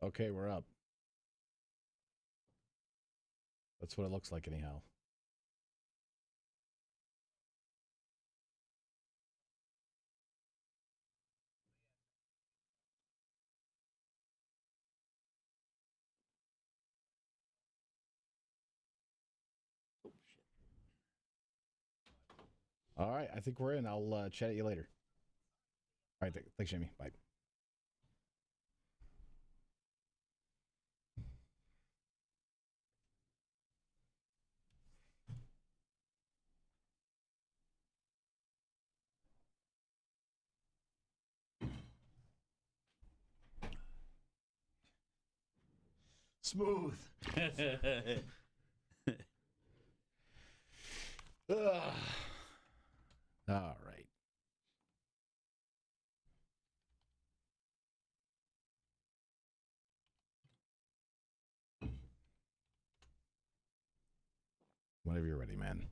Okay, we're up. That's what it looks like anyhow. All right, I think we're in. I'll chat at you later. All right, thanks, Jamie. Bye. Smooth. Ugh. All right. Whenever you're ready, man.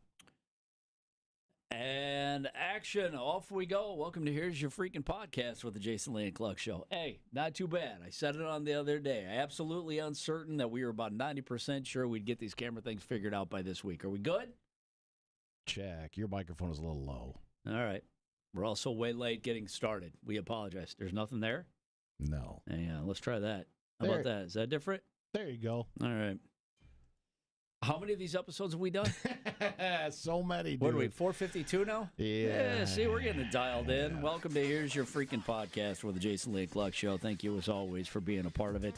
And action, off we go. Welcome to Here's Your Freaking Podcast with the JLNKShow. Hey, not too bad. I said it on the other day. Absolutely uncertain that we were about 90% sure we'd get these camera things figured out by this week. Are we good? Check. Your microphone is a little low. All right. We're also way late getting started. We apologize. There's nothing there? No. Yeah, let's try that. How about that? Is that different? There you go. All right. How many of these episodes have we done? So many, dude. What are we, 452 now? Yeah. See, we're getting it dialed in. Welcome to Here's Your Freaking Podcast with the JLNKShow. Thank you, as always, for being a part of it.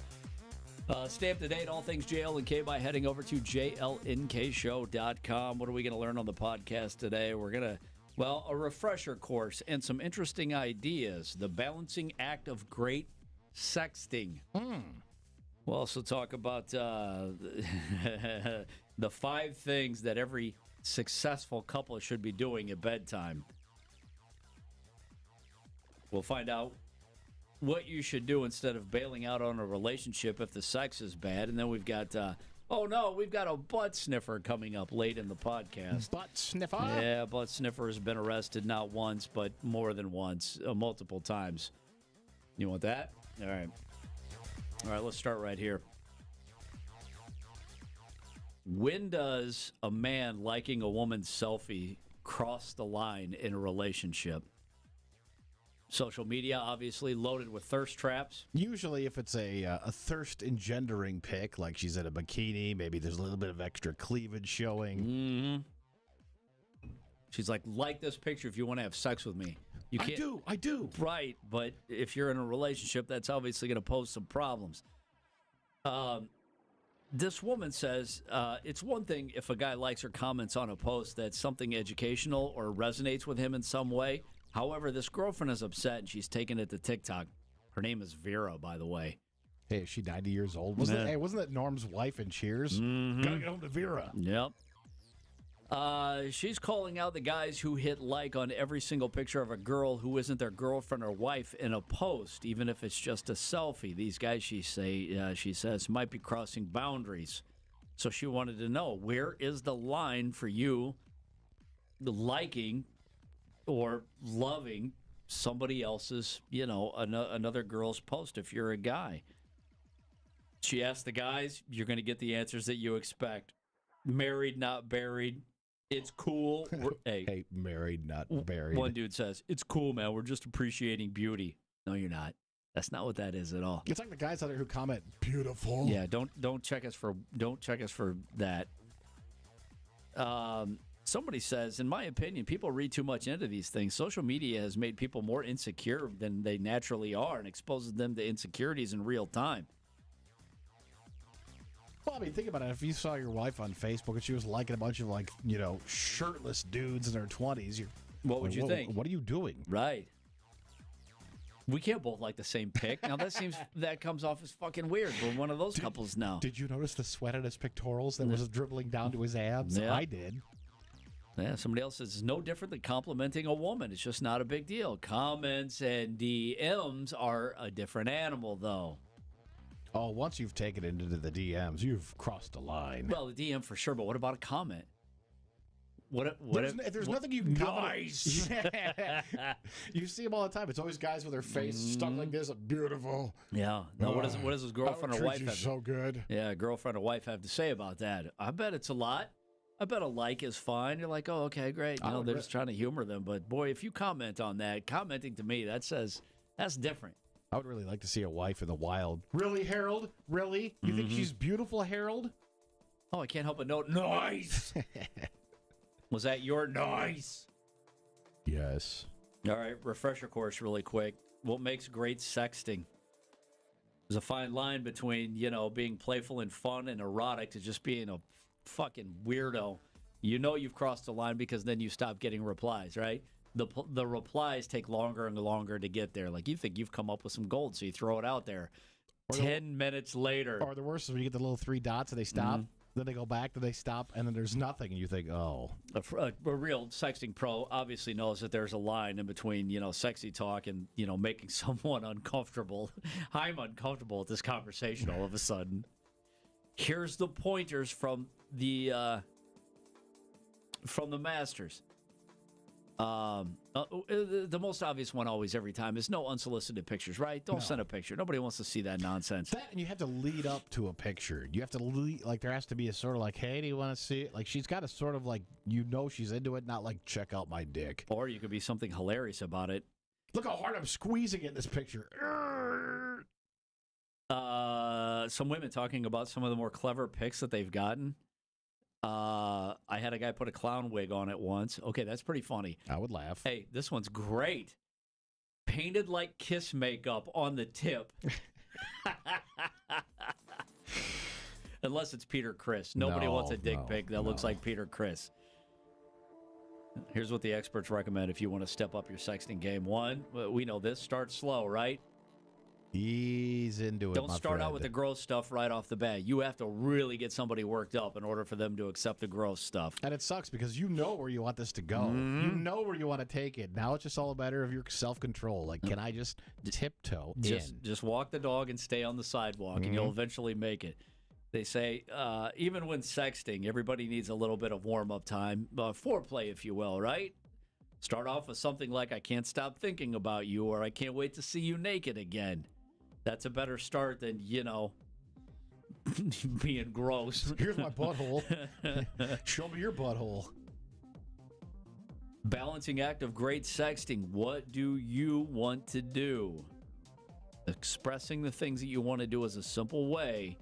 Stay up to date, all things JLNK, by heading over to JLNKShow.com. What are we going to learn on the podcast today? We're going to, a refresher course and some interesting ideas. The balancing act of great sexting. We'll also talk about the 5 things that every successful couple should be doing at bedtime. We'll find out what you should do instead of bailing out on a relationship if the sex is bad. And then we've got, we've got a butt sniffer coming up late in the podcast. Butt sniffer? Yeah, butt sniffer has been arrested not once, but more than once, multiple times. You want that? All right. All right, let's start right here. When does a man liking a woman's selfie cross the line in a relationship? Social media, obviously, loaded with thirst traps. Usually, if it's a thirst-engendering pic, like she's in a bikini, maybe there's a little bit of extra cleavage showing. Mm-hmm. She's like this picture if you want to have sex with me. You can't, I do. Right, but if you're in a relationship, that's obviously going to pose some problems. This woman says it's one thing if a guy likes or comments on a post that's something educational or resonates with him in some way. However, this girlfriend is upset and she's taken it to TikTok. Her name is Vera, by the way. Hey, is she 90 years old? Wasn't that Norm's wife in Cheers? Mm-hmm. Gotta get home to Vera. Yep. She's calling out the guys who hit like on every single picture of a girl who isn't their girlfriend or wife in a post, even if it's just a selfie. These guys, she says, might be crossing boundaries. So she wanted to know, where is the line for you liking or loving somebody else's, another girl's post if you're a guy? She asked the guys, you're going to get the answers that you expect. Married, not buried. It's cool. Hey, married, not buried. One dude says, it's cool, man. We're just appreciating beauty. No, you're not. That's not what that is at all. It's like the guys out there who comment, beautiful. Yeah, don't check us for that. Somebody says, in my opinion, people read too much into these things. Social media has made people more insecure than they naturally are and exposes them to insecurities in real time. Well, I mean, think about it. If you saw your wife on Facebook and she was liking a bunch of, shirtless dudes in their 20s, what would you think? What are you doing? Right. We can't both like the same pic. Now, that comes off as fucking weird. We're one of those couples now. Did you notice the sweat on his pectorals that was dribbling down to his abs? Yeah. I did. Yeah, somebody else says it's no different than complimenting a woman. It's just not a big deal. Comments and DMs are a different animal, though. Oh, once you've taken it into the DMs, you've crossed a line. Well, the DM for sure, but what about a comment? There's nothing you can Nice. You see them all the time. It's always guys with their face stuck like this. Beautiful. Yeah. No, what does his girlfriend or wife have? So good. Yeah, girlfriend or wife have to say about that? I bet it's a lot. I bet a like is fine. You're like, oh, okay, great. You know, they're just trying to humor them. But boy, if you comment on that, commenting to me, that says that's different. I would really like to see a wife in the wild. Really, Harold? Really? You think she's beautiful, Harold? Oh, I can't help but note, nice. Was that your nice? Yes. All right, refresher course really quick. What makes great sexting? There's a fine line between, being playful and fun and erotic to just being a fucking weirdo. You know you've crossed the line because then you stop getting replies, right? The replies take longer and longer to get there. Like, you think you've come up with some gold, so you throw it out there. 10 minutes later. Or the worst is when you get the little 3 dots and they stop. Then they go back, then they stop, and then there's nothing, and you think, oh. A real sexting pro obviously knows that there's a line in between, sexy talk and, making someone uncomfortable. I'm uncomfortable at this conversation all of a sudden. Here's the pointers from the masters. The most obvious one always every time is no unsolicited pictures, right? Don't send a picture. Nobody wants to see that nonsense. That, and you have to lead up to a picture. You have to lead, like, there has to be a sort of like, hey, do you want to see it? Like, she's got to sort of like, she's into it, not like, check out my dick. Or you could be something hilarious about it. Look how hard I'm squeezing it in this picture. Some women talking about some of the more clever pics that they've gotten. I had a guy put a clown wig on it once. Okay, that's pretty funny. I would laugh. Hey, this one's great. Painted like Kiss makeup on the tip. Unless it's Peter Criss. Nobody wants a dick pic that looks like Peter Criss. Here's what the experts recommend if you want to step up your sexting game. 1, we know this, start slow, right? Ease into it. Don't start out with the gross stuff right off the bat. You have to really get somebody worked up in order for them to accept the gross stuff. And it sucks because you know where you want this to go. You know where you want to take it. Now it's just all a matter of your self-control. Like, can I just tiptoe in? Just walk the dog and stay on the sidewalk, and you'll eventually make it. They say even when sexting, everybody needs a little bit of warm-up time, foreplay, if you will, right? Start off with something like, I can't stop thinking about you, or I can't wait to see you naked again. That's a better start than, being gross. Here's my butthole. Show me your butthole. Balancing act of great sexting. What do you want to do? Expressing the things that you want to do is a simple way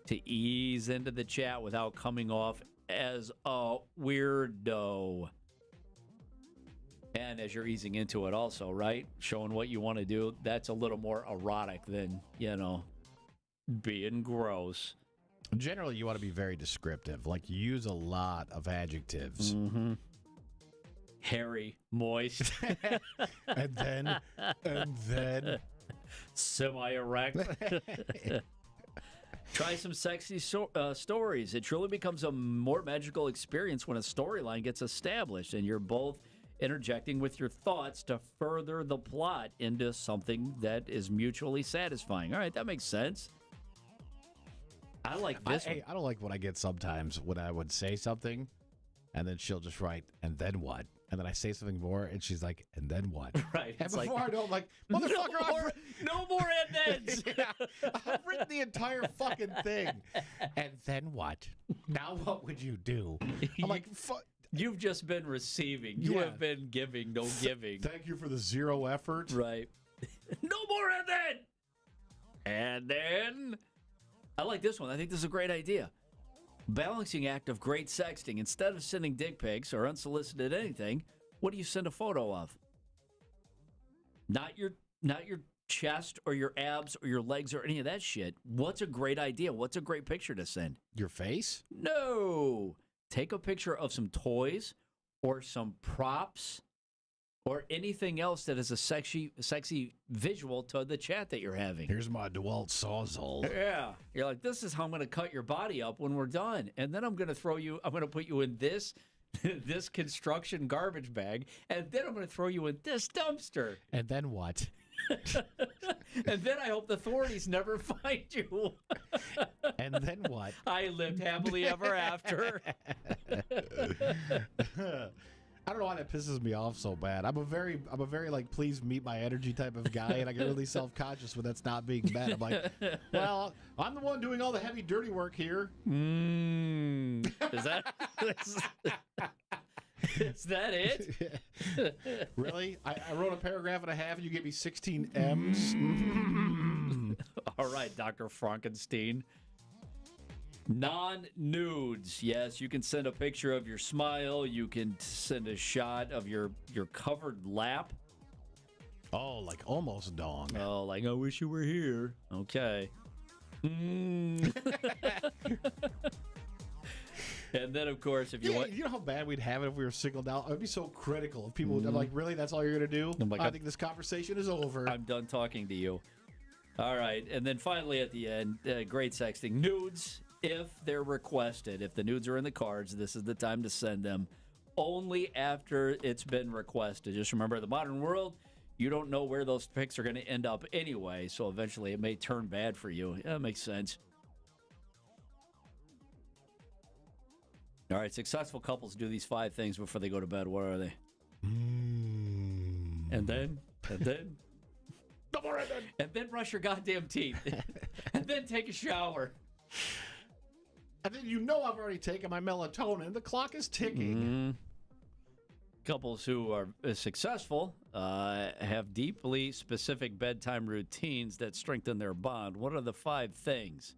to ease into the chat without coming off as a weirdo. And as you're easing into it also, right? Showing what you want to do, that's a little more erotic than, being gross. Generally, you want to be very descriptive. Like, use a lot of adjectives. Hairy, moist. and then... Semi-erect. Try some sexy stories. It truly becomes a more magical experience when a storyline gets established and you're both interjecting with your thoughts to further the plot into something that is mutually satisfying. All right, that makes sense. I like this one. I don't like when I get sometimes when I would say something, and then she'll just write, and then what? And then I say something more, and she's like, and then what? Right. And before I know, I'm like, motherfucker, no more and-thens. Yeah, I've written the entire fucking thing. And then what? Now what would you do? I'm like, You've just been receiving. You have been giving, no giving. Thank you for the zero effort. Right. No more and then. And then. I like this one. I think this is a great idea. Balancing act of great sexting. Instead of sending dick pics or unsolicited anything, what do you send a photo of? Not your chest or your abs or your legs or any of that shit. What's a great idea? What's a great picture to send? Your face? No. Take a picture of some toys or some props or anything else that is a sexy visual to the chat that you're having. Here's my DeWalt Sawzall. Yeah. You're like, this is how I'm going to cut your body up when we're done. And then I'm going to put you in this construction garbage bag. And then I'm going to throw you in this dumpster. And then what? And then I hope the authorities never find you. And then what? I lived happily ever after. I don't know why that pisses me off so bad. I'm a very like, please meet my energy type of guy, and I get really self-conscious when that's not being met. I'm like, well, I'm the one doing all the heavy, dirty work here. Is that is that it? Really? I wrote a paragraph and a half, and you gave me 16 M's. All right, Dr. Frankenstein. Non-nudes. Yes, you can send a picture of your smile. You can send a shot of your covered lap. Oh, like almost dong. Oh, like, I wish you were here. Okay. And then, of course, if you want... You know how bad we'd have it if we were singled out? I'd be so critical. If people would, I'm like, really? That's all you're going to do? I'm like, I think this conversation is over. I'm done talking to you. All right. And then finally at the end, great sexting. Nudes, if they're requested. If the nudes are in the cards, this is the time to send them. Only after it's been requested. Just remember, in the modern world, you don't know where those pics are going to end up anyway, so eventually it may turn bad for you. Yeah, that makes sense. All right, successful couples do these 5 things before they go to bed. What are they? And then... And then brush your goddamn teeth. And then take a shower. And then I've already taken my melatonin. The clock is ticking. Couples who are successful have deeply specific bedtime routines that strengthen their bond. What are the 5 things?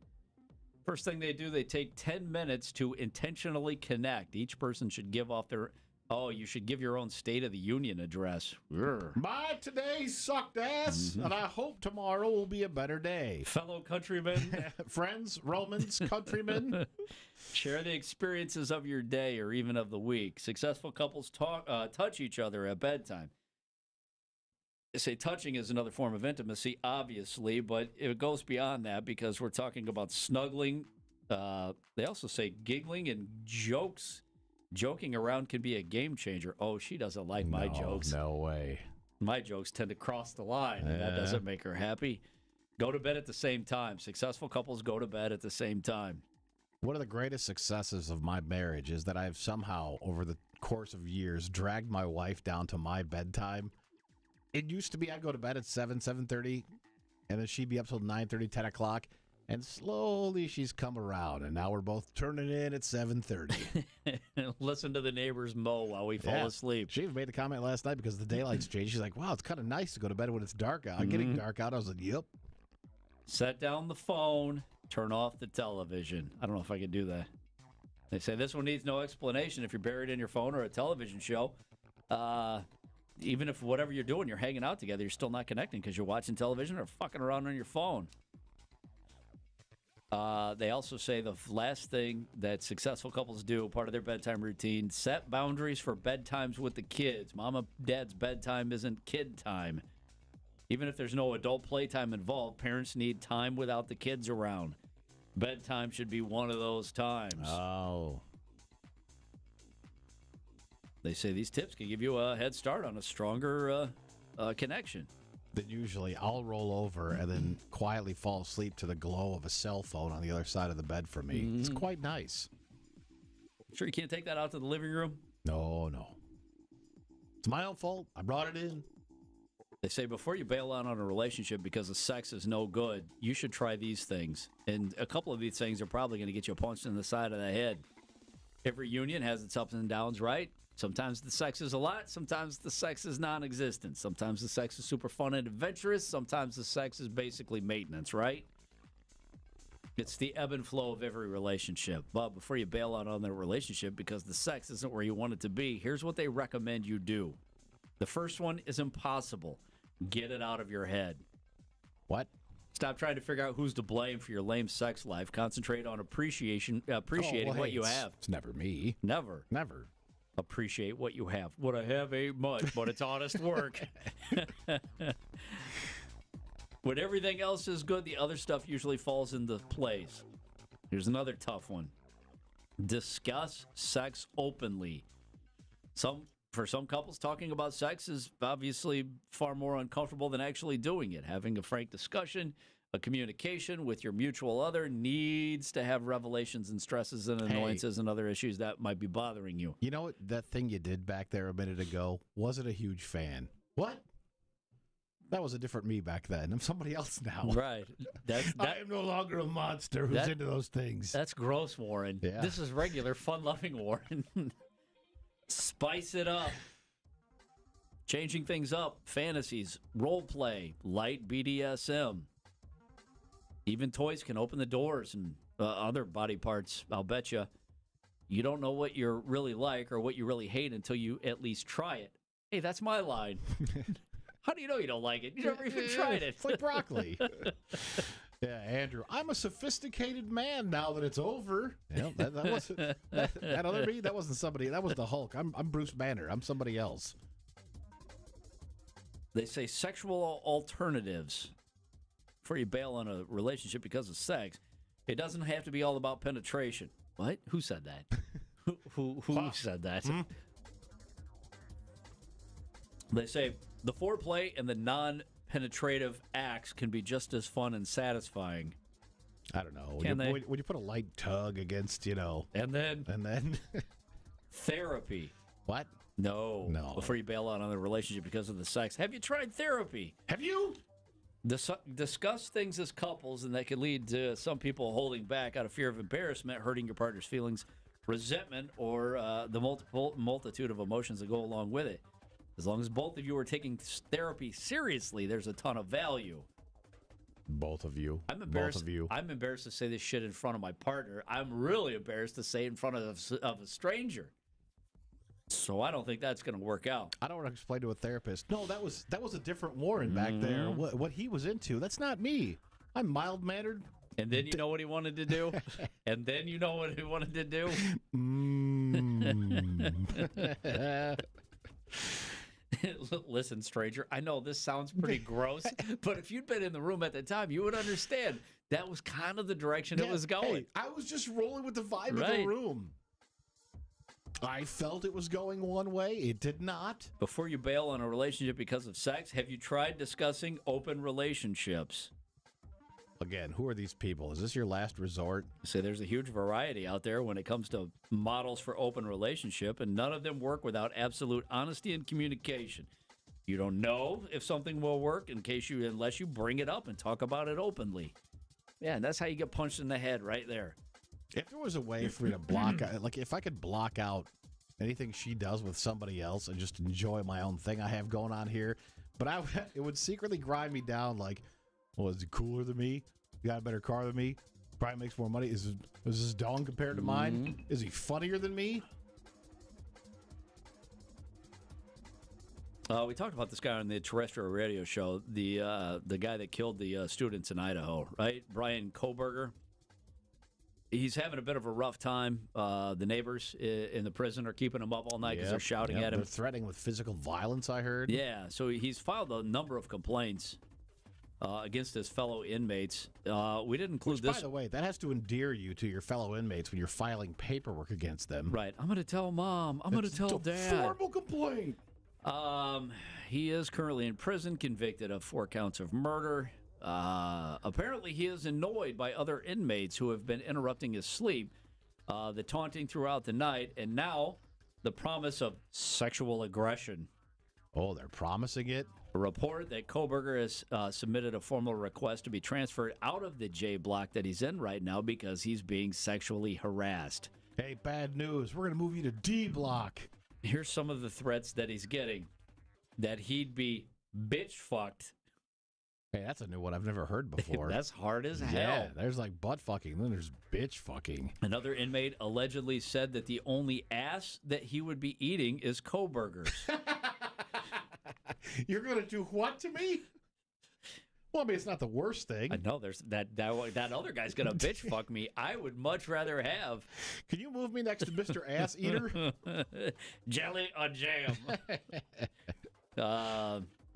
First thing they do, they take 10 minutes to intentionally connect. Each person should give off their... Oh, you should give your own State of the Union address. My today sucked ass, and I hope tomorrow will be a better day. Fellow countrymen, friends, Romans, countrymen, share the experiences of your day or even of the week. Successful couples touch each other at bedtime. They say touching is another form of intimacy, obviously, but it goes beyond that because we're talking about snuggling. They also say giggling and jokes. Joking around can be a game changer. Oh, she doesn't like my jokes. No way. My jokes tend to cross the line, and that doesn't make her happy. Go to bed at the same time. Successful couples go to bed at the same time. One of the greatest successes of my marriage is that I've somehow, over the course of years, dragged my wife down to my bedtime. It used to be I'd go to bed at 7:30, and then she'd be up till 9:30, 10 o'clock. And slowly she's come around, and now we're both turning in at 7:30. Listen to the neighbors mow while we fall asleep. She even made a comment last night because the daylight's changed. She's like, wow, it's kind of nice to go to bed when it's dark out. Getting dark out, I was like, yep. Set down the phone, turn off the television. I don't know if I could do that. They say this one needs no explanation if you're buried in your phone or a television show. Even if whatever you're doing, you're hanging out together, you're still not connecting because you're watching television or fucking around on your phone. They also say the last thing that successful couples do, part of their bedtime routine, set boundaries for bedtimes with the kids. Mama, dad's bedtime isn't kid time. Even if there's no adult playtime involved, parents need time without the kids around. Bedtime should be one of those times. Oh. They say these tips can give you a head start on a stronger connection. Then usually I'll roll over and then quietly fall asleep to the glow of a cell phone on the other side of the bed from me. It's quite nice. Sure you can't take that out to the living room? No. It's my own fault. I brought it in. They say before you bail out on a relationship because the sex is no good, you should try these things. And a couple of these things are probably going to get you punched in the side of the head. Every union has its ups and downs, right? Sometimes the sex is a lot. Sometimes the sex is non-existent. Sometimes the sex is super fun and adventurous. Sometimes the sex is basically maintenance, right? It's the ebb and flow of every relationship. But before you bail out on the relationship because the sex isn't where you want it to be, here's what they recommend you do. The first one is impossible. Get it out of your head. What? Stop trying to figure out who's to blame for your lame sex life. Concentrate on appreciating what you have. It's never me. Never. Appreciate what you have. What I have ain't much, but it's honest work. When everything else is good, the other stuff usually falls into place. Here's another tough one. Discuss sex openly. Some For some couples, talking about sex is obviously far more uncomfortable than actually doing it. Having a frank discussion, a communication with your mutual other needs to have revelations and stresses and annoyances and other issues that might be bothering you. You know what? That thing you did back there a minute ago, wasn't a huge fan. What? That was a different me back then. I'm somebody else now. Right. I am no longer a monster who's into those things. That's gross, Warren. Yeah. This is regular, fun-loving Warren. Spice it up. Changing things up. Fantasies, role play, light BDSM. Even toys can open the doors and other body parts. I'll bet you don't know what you're really like or what you really hate until you at least try it. Hey, that's my line. How do you know you don't like it? You never even tried it. It's like broccoli. Yeah, Andrew, I'm a sophisticated man now that it's over. Yeah, that wasn't that other me. That wasn't somebody. That was the Hulk. I'm Bruce Banner. I'm somebody else. They say sexual alternatives before you bail on a relationship because of sex. It doesn't have to be all about penetration. What? Who said that? Who said that? They say the foreplay and the non-penetrative acts can be just as fun and satisfying. I don't know. When you put a light tug against, And then therapy. What? No. Before you bail out on the relationship because of the sex. Have you tried therapy? Have you? Discuss things as couples, and that can lead to some people holding back out of fear of embarrassment, hurting your partner's feelings, resentment, or the multitude of emotions that go along with it. As long as both of you are taking therapy seriously, there's a ton of value. Both of you. I'm embarrassed. Both of you. I'm embarrassed to say this shit in front of my partner. I'm really embarrassed to say it in front of a stranger. So I don't think that's going to work out. I don't want to explain to a therapist. No, that was a different Warren back there. What he was into. That's not me. I'm mild-mannered. And then you know what he wanted to do? And then you know what he wanted to do? Listen, stranger, I know this sounds pretty gross, but if you'd been in the room at the time, you would understand that was kind of the direction it was going. Hey, I was just rolling with the vibe of the room. I felt it was going one way. It did not. Before you bail on a relationship because of sex, have you tried discussing open relationships? Again, who are these people? Is this your last resort? Say there's a huge variety out there when it comes to models for open relationship, and none of them work without absolute honesty and communication. You don't know if something will work unless you bring it up and talk about it openly. Yeah, and that's how you get punched in the head right there. If there was a way for me to block out, like if I could block out anything she does with somebody else and just enjoy my own thing I have going on here, but it would secretly grind me down like, well, is he cooler than me? You got a better car than me? Probably makes more money. Is his dong compared to mine? Is he funnier than me? We talked about this guy on the terrestrial radio show, the guy that killed the students in Idaho, right? Brian Koberger. He's having a bit of a rough time. The neighbors in the prison are keeping him up all night because they're shouting at him. They're threatening with physical violence, I heard. Yeah, so he's filed a number of complaints against his fellow inmates. We didn't include this. By the way, that has to endear you to your fellow inmates when you're filing paperwork against them. Right. I'm going to tell Mom. I'm going to tell Dad. Formal complaint. He is currently in prison, convicted of 4 counts of murder. Apparently, he is annoyed by other inmates who have been interrupting his sleep, the taunting throughout the night, and now the promise of sexual aggression. Oh, they're promising it? A report that Koberger has submitted a formal request to be transferred out of the J block that he's in right now because he's being sexually harassed. Hey, bad news. We're going to move you to D block. Here's some of the threats that he's getting. That he'd be bitch fucked. Hey, that's a new one I've never heard before. That's hard as hell. Yeah, there's like butt fucking, then there's bitch fucking. Another inmate allegedly said that the only ass that he would be eating is Koberger's. You're going to do what to me? Well, I mean, it's not the worst thing. I know there's that other guy's going to bitch fuck me. I would much rather have. Can you move me next to Mr. Ass Eater? Jelly or jam.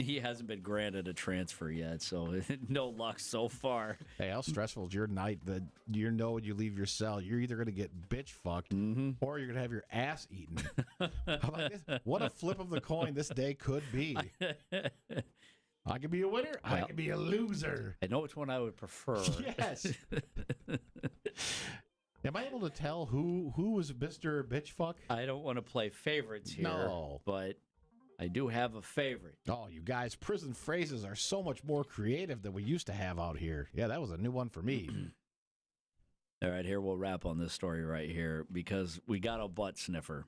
He hasn't been granted a transfer yet, so no luck so far. Hey, how stressful is your night that you know when you leave your cell, you're either going to get bitch fucked or you're going to have your ass eaten. How about this? What a flip of the coin this day could be. I could be a winner. Well, I could be a loser. I know which one I would prefer. Yes. Am I able to tell who was Mr. Bitchfuck? I don't want to play favorites here. No. But I do have a favorite. Oh, you guys, prison phrases are so much more creative than we used to have out here. Yeah, that was a new one for me. All right, here we'll wrap on this story right here because we got a butt sniffer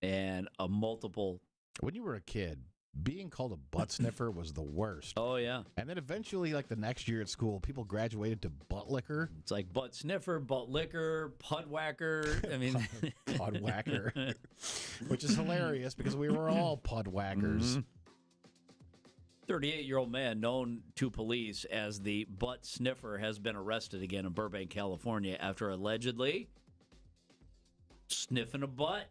and a multiple. When you were a kid, being called a butt sniffer was the worst. Oh, yeah. And then eventually, like the next year at school, people graduated to butt licker. It's like butt sniffer, butt licker, pud whacker. I mean, pud whacker, which is hilarious because we were all pud whackers. 38-year-old man known to police as the butt sniffer has been arrested again in Burbank, California after allegedly sniffing a butt.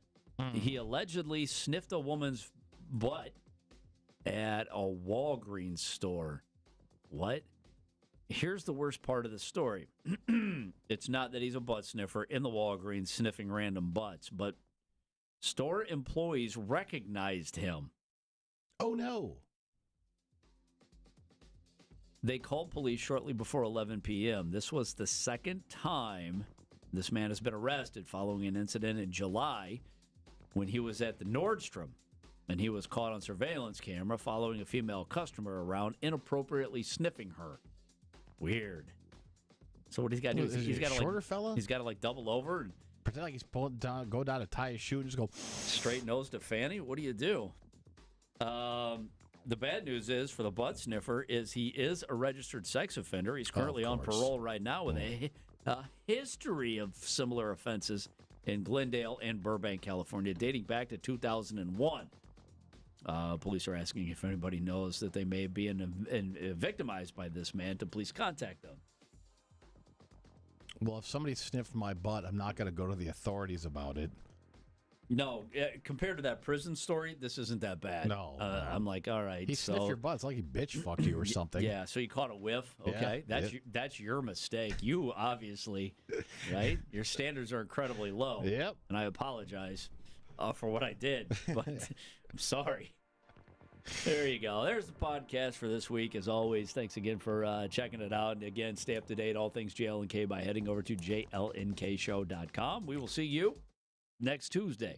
He allegedly sniffed a woman's butt at a Walgreens store. What? Here's the worst part of the story. It's not that he's a butt sniffer in the Walgreens sniffing random butts, but store employees recognized him. Oh, no. They called police shortly before 11 p.m. This was the second time this man has been arrested following an incident in July when he was at the Nordstrom. And he was caught on surveillance camera following a female customer around, inappropriately sniffing her. Weird. So what he's got to do is he's got to shorter fella. He's got to like double over and pretend like he's pulling down, go down to tie his shoe and just go straight nose to fanny. What do you do? The bad news is for the butt sniffer is he is a registered sex offender. He's currently on parole right now with a history of similar offenses in Glendale and Burbank, California, dating back to 2001. Police are asking if anybody knows that they may be victimized by this man to please contact them. Well, if somebody sniffed my butt, I'm not going to go to the authorities about it. No, compared to that prison story, this isn't that bad. No. I'm like, all right. He sniffed your butt. It's like he bitch fucked you or something. Yeah, so you caught a whiff. Okay, yeah, that's your mistake. You obviously, right? Your standards are incredibly low. Yep. And I apologize for what I did, but I'm sorry. There you go. There's the podcast for this week. As always, thanks again for checking it out. And again, stay up to date, all things JLNK, by heading over to JLNKShow.com. We will see you next Tuesday.